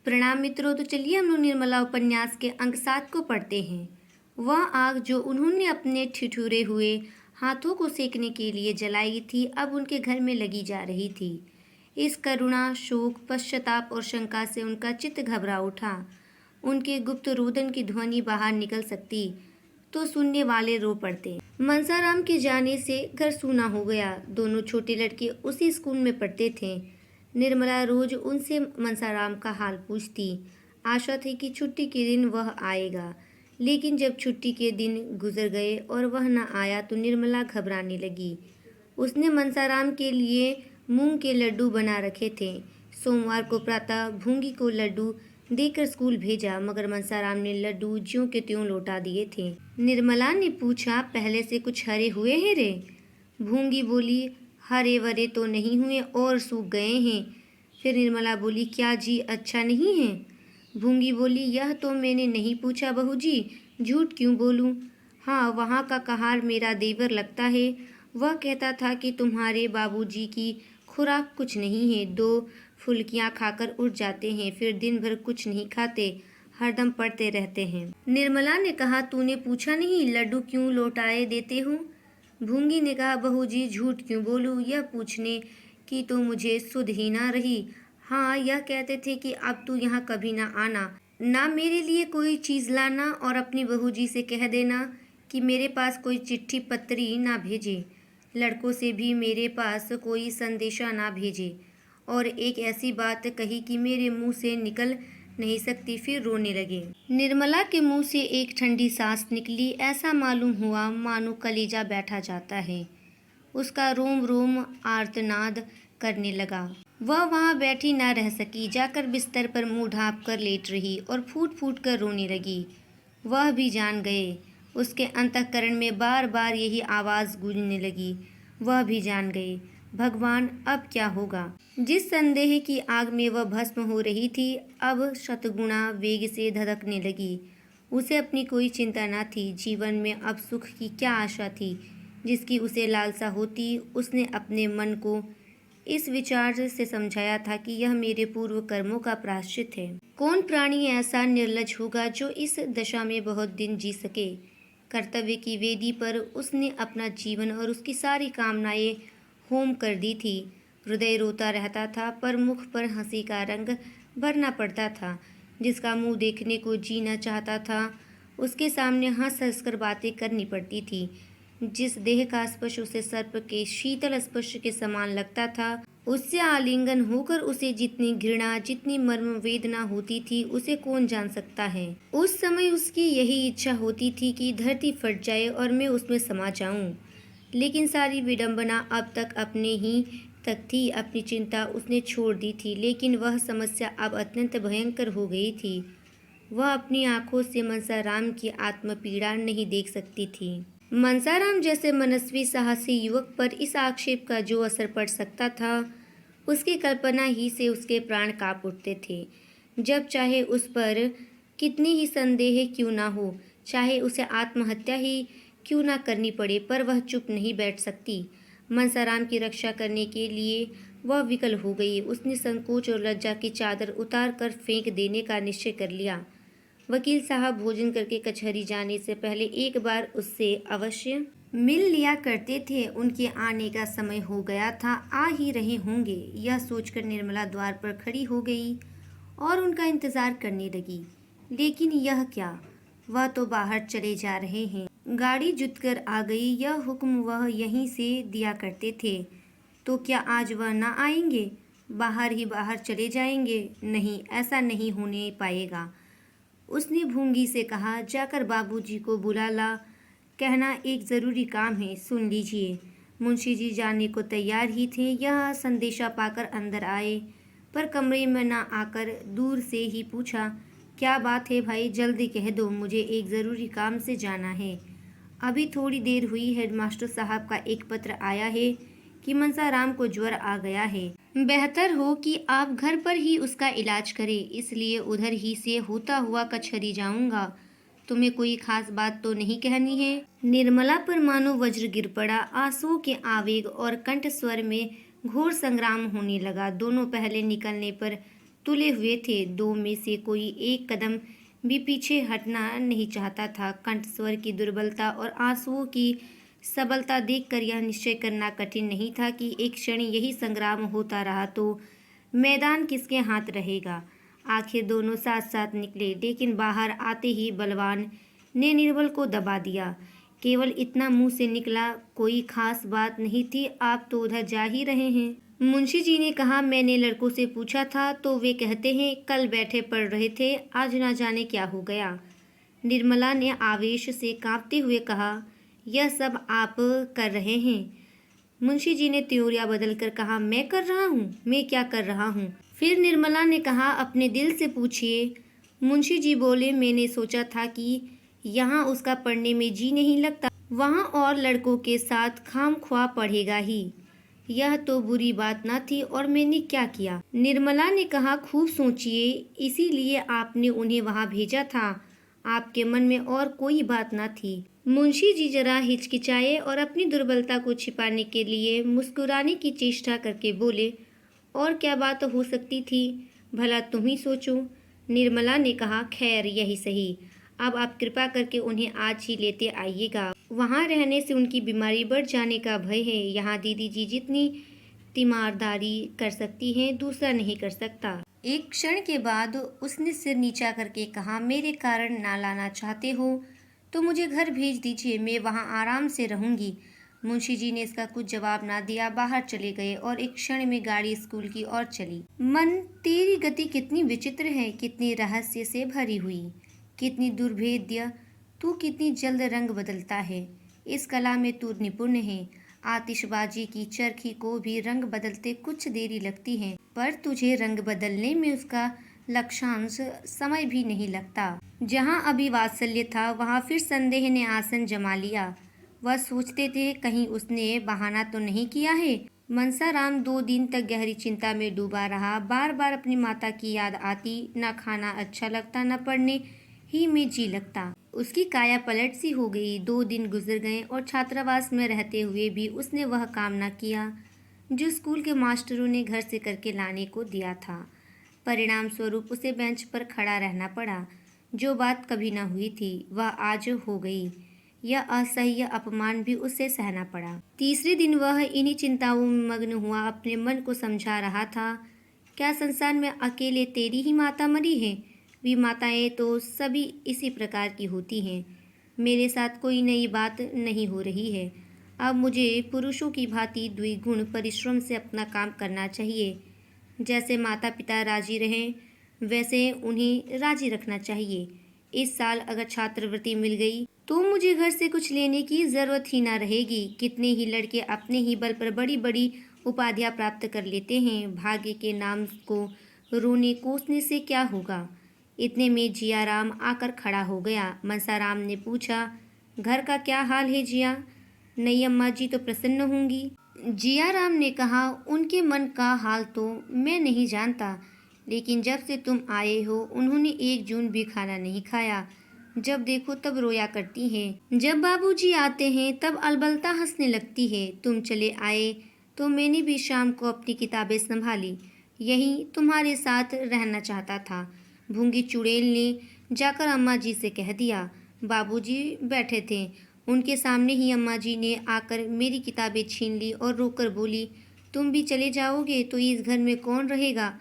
प्रणाम मित्रों। तो चलिए हम लोग निर्मला उपन्यास के अंक 7 को पढ़ते हैं। वह आग जो उन्होंने अपने ठिठुरे हुए हाथों को सेकने के लिए जलाई थी, अब उनके घर में लगी जा रही थी। इस करुणा, शोक, पश्चाताप और शंका से उनका चित्त घबरा उठा। उनके गुप्त रुदन की ध्वनि बाहर निकल सकती तो सुनने वाले रो पड़ते। मनसाराम के जाने से घर सूना हो गया। दोनों छोटे लड़के उसी स्कूल में पढ़ते थे। निर्मला रोज उनसे मनसाराम का हाल पूछती। आशा थी कि छुट्टी के दिन वह आएगा, लेकिन जब छुट्टी के दिन गुजर गए और वह न आया तो निर्मला घबराने लगी। उसने मनसाराम के लिए मूंग के लड्डू बना रखे थे। सोमवार को प्रातः भूंगी को लड्डू देकर स्कूल भेजा, मगर मनसाराम ने लड्डू ज्यों के त्यों लौटा दिए थे। निर्मला ने पूछा, पहले से कुछ हरे हुए हैं रे? भूंगी बोली, हरे वरे तो नहीं हुए और सूख गए हैं। फिर निर्मला बोली, क्या जी अच्छा नहीं है? भूंगी बोली, यह तो मैंने नहीं पूछा बहू जी, झूठ क्यों बोलूं? हाँ, वहाँ का कहार मेरा देवर लगता है। वह कहता था कि तुम्हारे बाबूजी की खुराक कुछ नहीं है, 2 फुल्कियाँ खाकर उठ जाते हैं, फिर दिन भर कुछ नहीं खाते, हरदम पढ़ते रहते हैं। निर्मला ने कहा, तूने पूछा नहीं लड्डू क्यों लौटाए देते हो? भूंगी ने कहा, बहू जी झूठ क्यों बोलूं, यह पूछने की तो मुझे सुध ही ना रही। हाँ, यह कहते थे कि अब तू यहाँ कभी ना आना, ना मेरे लिए कोई चीज़ लाना, और अपनी बहू जी से कह देना कि मेरे पास कोई चिट्ठी पत्री ना भेजे, लड़कों से भी मेरे पास कोई संदेशा ना भेजे। और एक ऐसी बात कही कि मेरे मुंह से निकल नहीं सकती। फिर रोने लगे। निर्मला के मुंह से एक ठंडी सांस निकली। ऐसा मालूम हुआ मानो कलेजा बैठा जाता है। उसका रोम रोम आर्तनाद करने लगा। वह वहाँ बैठी न रह सकी, जाकर बिस्तर पर मुंह ढाँप कर लेट रही और फूट फूट कर रोने लगी। वह भी जान गए। उसके अंतःकरण में बार बार यही आवाज़ गूंजने लगी। वह भी जान गए। भगवान, अब क्या होगा? जिस संदेह की आग में वह भस्म हो रही थी, अब शतगुणा वेग से धधकने लगी। उसे अपनी कोई चिंता न थी। जीवन में अब सुख की क्या आशा थी जिसकी उसे लालसा होती? उसने अपने मन को इस विचार से समझाया था कि यह मेरे पूर्व कर्मों का प्रायश्चित है। कौन प्राणी ऐसा निर्लज होगा जो इस दशा में बहुत दिन जी सके? कर्तव्य की वेदी पर उसने अपना जीवन और उसकी सारी कामनाएं होम कर दी थी। हृदय रोता रहता था, पर मुख पर हंसी का रंग भरना पड़ता था। जिसका मुंह देखने को जीना चाहता था, उसके सामने हंस हंस कर बातें करनी पड़ती थी। जिस देह का स्पर्श उसे सर्प के शीतल स्पर्श के समान लगता था, उससे आलिंगन होकर उसे जितनी घृणा, जितनी मर्म वेदना होती थी, उसे कौन जान सकता है। उस समय उसकी यही इच्छा होती थी कि धरती फट जाए और मैं उसमें समा जाऊं। लेकिन सारी विडंबना अब तक अपने ही तक थी। अपनी चिंता उसने छोड़ दी थी, लेकिन वह समस्या अब अत्यंत भयंकर हो गई थी। वह अपनी आंखों से मनसाराम की आत्मपीड़ा नहीं देख सकती थी। मनसाराम जैसे मनस्वी साहसी युवक पर इस आक्षेप का जो असर पड़ सकता था, उसकी कल्पना ही से उसके प्राण कांप उठते थे। जब चाहे उस पर कितनी ही संदेह क्यों ना हो, चाहे उसे आत्महत्या ही क्यों ना करनी पड़े, पर वह चुप नहीं बैठ सकती। मनसाराम की रक्षा करने के लिए वह विकल हो गई। उसने संकोच और लज्जा की चादर उतार कर फेंक देने का निश्चय कर लिया। वकील साहब भोजन करके कचहरी जाने से पहले एक बार उससे अवश्य मिल लिया करते थे। उनके आने का समय हो गया था, आ ही रहे होंगे। यह सोचकर निर्मला द्वार पर खड़ी हो गई और उनका इंतजार करने लगी। लेकिन यह क्या, वह तो बाहर चले जा रहे हैं। गाड़ी जुतकर आ गई। यह हुक्म वह यहीं से दिया करते थे। तो क्या आज वह ना आएंगे? बाहर ही बाहर चले जाएंगे? नहीं, ऐसा नहीं होने पाएगा। उसने भूंगी से कहा, जाकर बाबूजी को बुला ला, कहना एक ज़रूरी काम है, सुन लीजिए। मुंशी जी जाने को तैयार ही थे। यह संदेशा पाकर अंदर आए, पर कमरे में न आकर दूर से ही पूछा, क्या बात है भाई, जल्दी कह दो, मुझे एक ज़रूरी काम से जाना है। अभी थोड़ी देर हुई, हेडमास्टर साहब का एक पत्र आया है कि मनसाराम को ज्वर आ गया है। बेहतर हो कि आप घर पर ही उसका इलाज करें, इसलिए उधर ही से होता हुआ कचहरी जाऊंगा। तुम्हें कोई खास बात तो नहीं कहनी है? निर्मला पर मानो वज्र गिर पड़ा। आंसुओं के आवेग और कंठ स्वर में घोर संग्राम होने लगा। दोनों पहले निकलने पर तुले हुए थे। दो में से कोई एक कदम भी पीछे हटना नहीं चाहता था। कंठस्वर की दुर्बलता और आंसुओं की सबलता देखकर यह निश्चय करना कठिन नहीं था कि एक क्षण यही संग्राम होता रहा तो मैदान किसके हाथ रहेगा। आखिर दोनों साथ साथ निकले, लेकिन बाहर आते ही बलवान ने निर्बल को दबा दिया। केवल इतना मुंह से निकला, कोई खास बात नहीं थी, आप तो उधर जा ही रहे हैं। मुंशी जी ने कहा, मैंने लड़कों से पूछा था तो वे कहते हैं कल बैठे पढ़ रहे थे, आज ना जाने क्या हो गया। निर्मला ने आवेश से कांपते हुए कहा, यह सब आप कर रहे हैं। मुंशी जी ने त्योरिया बदलकर कहा, मैं कर रहा हूँ? मैं क्या कर रहा हूँ? फिर निर्मला ने कहा, अपने दिल से पूछिए। मुंशी जी बोले, मैंने सोचा था कि यहाँ उसका पढ़ने में जी नहीं लगता, वहाँ और लड़कों के साथ खामख्वाह पढ़ेगा ही। यह तो बुरी बात ना थी, और मैंने क्या किया? निर्मला ने कहा, खूब सोचिए, इसीलिए आपने उन्हें वहाँ भेजा था। आपके मन में और कोई बात ना थी। मुंशी जी जरा हिचकिचाए और अपनी दुर्बलता को छिपाने के लिए मुस्कुराने की चेष्टा करके बोले, और क्या बात हो सकती थी, भला तुम ही सोचो। निर्मला ने कहा, खैर यही सही, अब आप कृपा करके उन्हें आज ही लेते आइएगा। वहाँ रहने से उनकी बीमारी बढ़ जाने का भय है। यहाँ दीदी जी जितनी तीमारदारी कर सकती हैं, दूसरा नहीं कर सकता। एक क्षण के बाद उसने सिर नीचा करके कहा, मेरे कारण ना लाना चाहते हो तो मुझे घर भेज दीजिए, मैं वहाँ आराम से रहूंगी। मुंशी जी ने इसका कुछ जवाब ना दिया, बाहर चले गए और एक क्षण में गाड़ी स्कूल की ओर चली। मन, तेरी गति कितनी विचित्र है, कितनी रहस्य से भरी हुई, कितनी दुर्भेद्य। तू कितनी जल्द रंग बदलता है। इस कला में तू निपुण है। आतिशबाजी की चरखी को भी रंग बदलते कुछ देरी लगती है, पर तुझे रंग बदलने में उसका लक्षांश समय भी नहीं लगता। जहाँ अभी वात्सल्य था, वहाँ फिर संदेह ने आसन जमा लिया। वह सोचते थे, कहीं उसने बहाना तो नहीं किया है। मनसाराम 2 दिन तक गहरी चिंता में डूबा रहा। बार बार अपनी माता की याद आती, न खाना अच्छा लगता, न पढ़ने ही में जी लगता। उसकी काया पलट सी हो गई। 2 दिन गुजर गए और छात्रावास में रहते हुए भी उसने वह काम न किया जो स्कूल के मास्टरों ने घर से करके लाने को दिया था। परिणाम स्वरूप उसे बेंच पर खड़ा रहना पड़ा। जो बात कभी न हुई थी, वह आज हो गई। यह असह्य अपमान भी उसे सहना पड़ा। तीसरे दिन वह इन्हीं चिंताओं में मग्न हुआ अपने मन को समझा रहा था। क्या संसार में अकेले तेरी ही माता मरी है? वी माताएं तो सभी इसी प्रकार की होती हैं। मेरे साथ कोई नई बात नहीं हो रही है। अब मुझे पुरुषों की भांति द्विगुण परिश्रम से अपना काम करना चाहिए। जैसे माता पिता राजी रहें, वैसे उन्हें राजी रखना चाहिए। इस साल अगर छात्रवृत्ति मिल गई तो मुझे घर से कुछ लेने की जरूरत ही ना रहेगी। कितने ही लड़के अपने ही बल पर बड़ी बड़ी उपाधियां प्राप्त कर लेते हैं। भाग्य के नाम को रोने कोसने से क्या होगा। इतने में जियाराम आकर खड़ा हो गया। मनसाराम ने पूछा, घर का क्या हाल है जिया? नई अम्मा जी तो प्रसन्न होंगी। जियाराम ने कहा, उनके मन का हाल तो मैं नहीं जानता, लेकिन जब से तुम आए हो उन्होंने 1 जून भी खाना नहीं खाया। जब देखो तब रोया करती हैं। जब बाबूजी आते हैं तब अलबलता हंसने लगती है। तुम चले आए तो मैंने भी शाम को अपनी किताबें संभाली। यही तुम्हारे साथ रहना चाहता था। भूंगी चुड़ैल ने जाकर अम्मा जी से कह दिया। बाबूजी बैठे थे, उनके सामने ही अम्मा जी ने आकर मेरी किताबें छीन ली और रोकर बोली, तुम भी चले जाओगे तो इस घर में कौन रहेगा?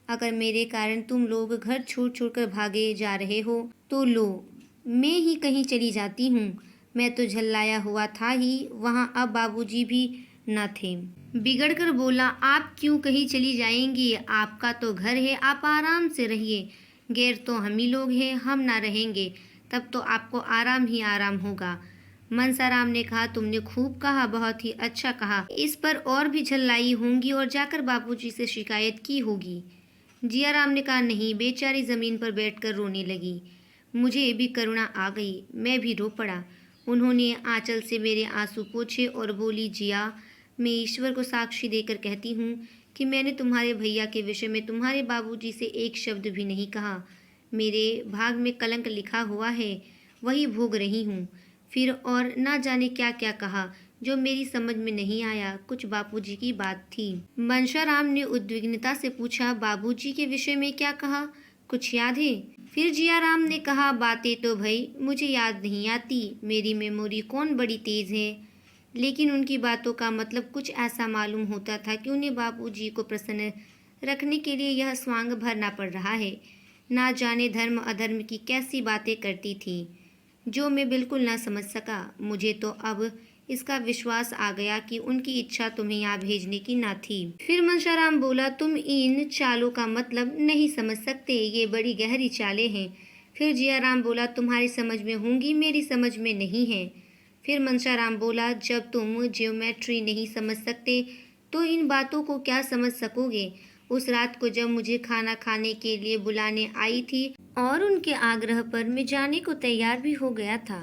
अगर मेरे कारण तुम लोग घर छोड़ छोड़कर भागे जा रहे हो तो लो, मैं ही कहीं चली जाती हूँ। मैं तो झल्लाया हुआ था ही, वहाँ अब बाबूजी भी न थे। बिगड़कर बोला, आप क्यों कहीं चली जाएंगी? आपका तो घर है, आप आराम से रहिए। गैर तो हम ही लोग हैं, हम ना रहेंगे तब तो आपको आराम ही आराम होगा। मनसाराम ने कहा, तुमने खूब कहा, बहुत ही अच्छा कहा। इस पर और भी झल्लाई होंगी और जाकर बाबूजी से शिकायत की होगी। जियाराम ने कहा, नहीं। बेचारी जमीन पर बैठकर रोने लगी। मुझे भी करुणा आ गई, मैं भी रो पड़ा। उन्होंने आंचल से मेरे आंसू पोंछे और बोली, जिया, मैं ईश्वर को साक्षी देकर कहती हूँ कि मैंने तुम्हारे भैया के विषय में तुम्हारे बाबूजी से एक शब्द भी नहीं कहा। मेरे भाग में कलंक लिखा हुआ है, वही भोग रही हूँ। फिर और ना जाने क्या क्या कहा। जो मेरी समझ में नहीं आया। कुछ बापूजी की बात थी। मनसाराम ने उद्विग्नता से पूछा, बाबूजी के विषय में क्या कहा? कुछ याद है? फिर जियाराम ने कहा, बातें तो भाई मुझे याद नहीं आती, मेरी मेमोरी कौन बड़ी तेज है। लेकिन उनकी बातों का मतलब कुछ ऐसा मालूम होता था कि उन्हें बापूजी को प्रसन्न रखने के लिए यह स्वांग भरना पड़ रहा है। ना जाने धर्म अधर्म की कैसी बातें करती थी जो मैं बिल्कुल ना समझ सका। मुझे तो अब इसका विश्वास आ गया कि उनकी इच्छा तुम्हें यहाँ भेजने की ना थी। फिर मनसाराम बोला, तुम इन चालों का मतलब नहीं समझ सकते, ये बड़ी गहरी चालें हैं। फिर जियाराम बोला, तुम्हारी समझ में होंगी, मेरी समझ में नहीं है। फिर मनसाराम बोला, जब तुम ज्योमेट्री नहीं समझ सकते तो इन बातों को क्या समझ सकोगे? उस रात को जब मुझे खाना खाने के लिए बुलाने आई थी और उनके आग्रह पर मैं जाने को तैयार भी हो गया था,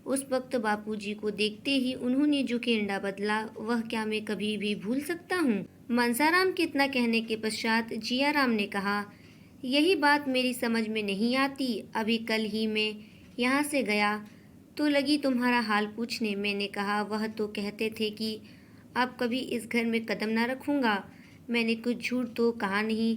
उस वक्त बापूजी को देखते ही उन्होंने जो किरड़ा बदला वह क्या मैं कभी भी भूल सकता हूँ? मनसाराम के इतना कहने के पश्चात जियाराम ने कहा, यही बात मेरी समझ में नहीं आती। अभी कल ही मैं यहाँ से गया तो लगी तुम्हारा हाल पूछने। मैंने कहा, वह तो कहते थे कि अब कभी इस घर में कदम ना रखूँगा। मैंने कुछ झूठ तो कहा नहीं,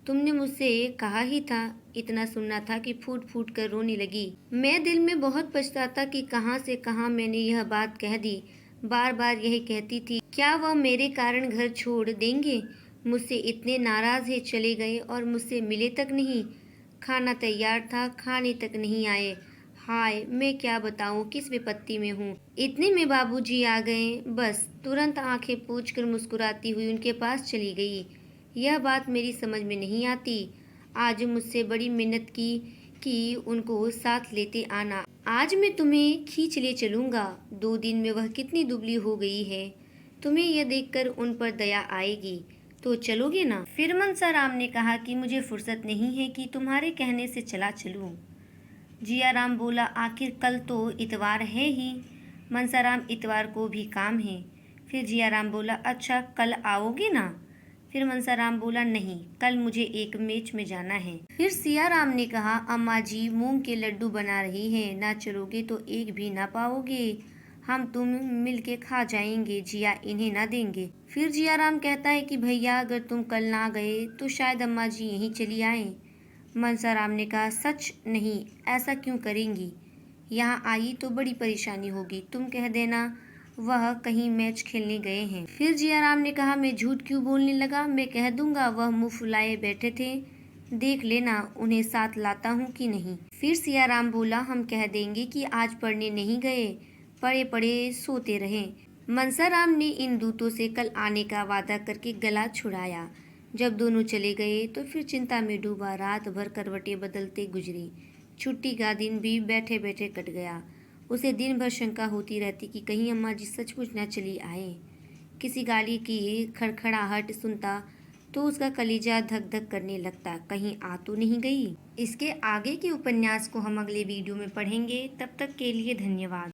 तुमने मुझसे कहा ही था। इतना सुनना था कि फूट फूट कर रोने लगी। मैं दिल में बहुत पछताता कि कहाँ से कहाँ मैंने यह बात कह दी। बार बार यही कहती थी, क्या वह मेरे कारण घर छोड़ देंगे? मुझसे इतने नाराज है, चले गए और मुझसे मिले तक नहीं। खाना तैयार था, खाने तक नहीं आए। हाय, मैं क्या बताऊं किस विपत्ति में हूँ। इतने में बाबूजी आ गए। बस तुरंत आंखें पोंछकर मुस्कुराती हुई उनके पास चली गई। यह बात मेरी समझ में नहीं आती। आज मुझसे बड़ी मिन्नत की कि उनको साथ लेते आना। आज मैं तुम्हें खींच ले चलूँगा। 2 दिन में वह कितनी दुबली हो गई है। तुम्हें यह देखकर उन पर दया आएगी तो चलोगे ना? फिर मनसाराम ने कहा कि मुझे फुर्सत नहीं है कि तुम्हारे कहने से चला चलूँ। जियाराम बोला, आखिर कल तो इतवार है ही। मनसाराम, इतवार को भी काम है। फिर जियाराम बोला, अच्छा कल आओगे ना? फिर मनसाराम बोला, नहीं, कल मुझे एक मैच में जाना है। फिर सियाराम ने कहा, अम्मा जी मूंग के लड्डू बना रही हैं, ना चलोगे तो एक भी ना पाओगे। हम तुम मिल के खा जाएंगे, जिया इन्हें ना देंगे। फिर जियाराम कहता है कि भैया अगर तुम कल ना गए तो शायद अम्मा जी यहीं चली आए। मनसाराम ने कहा, सच नहीं, ऐसा क्यों करेंगी? यहाँ आई तो बड़ी परेशानी होगी। तुम कह देना वह कहीं मैच खेलने गए हैं। फिर जियाराम ने कहा, मैं झूठ क्यों बोलने लगा? मैं कह दूंगा वह मुंह फुलाए बैठे थे, देख लेना उन्हें साथ लाता हूँ कि नहीं। फिर सियाराम बोला, हम कह देंगे कि आज पढ़ने नहीं गए, पड़े पड़े सोते रहे। मनसाराम ने इन दूतों से कल आने का वादा करके गला छुड़ाया। जब दोनों चले गए तो फिर चिंता में डूबा रात भर करवटें बदलते गुजरी। छुट्टी का दिन भी बैठे बैठे कट गया। उसे दिन भर शंका होती रहती कि कहीं अम्मा जी सचमुच न चली आए। किसी गाड़ी की खड़खड़ाहट सुनता तो उसका कलेजा धक धक करने लगता, कहीं आ तो नहीं गई। इसके आगे के उपन्यास को हम अगले वीडियो में पढ़ेंगे। तब तक के लिए धन्यवाद।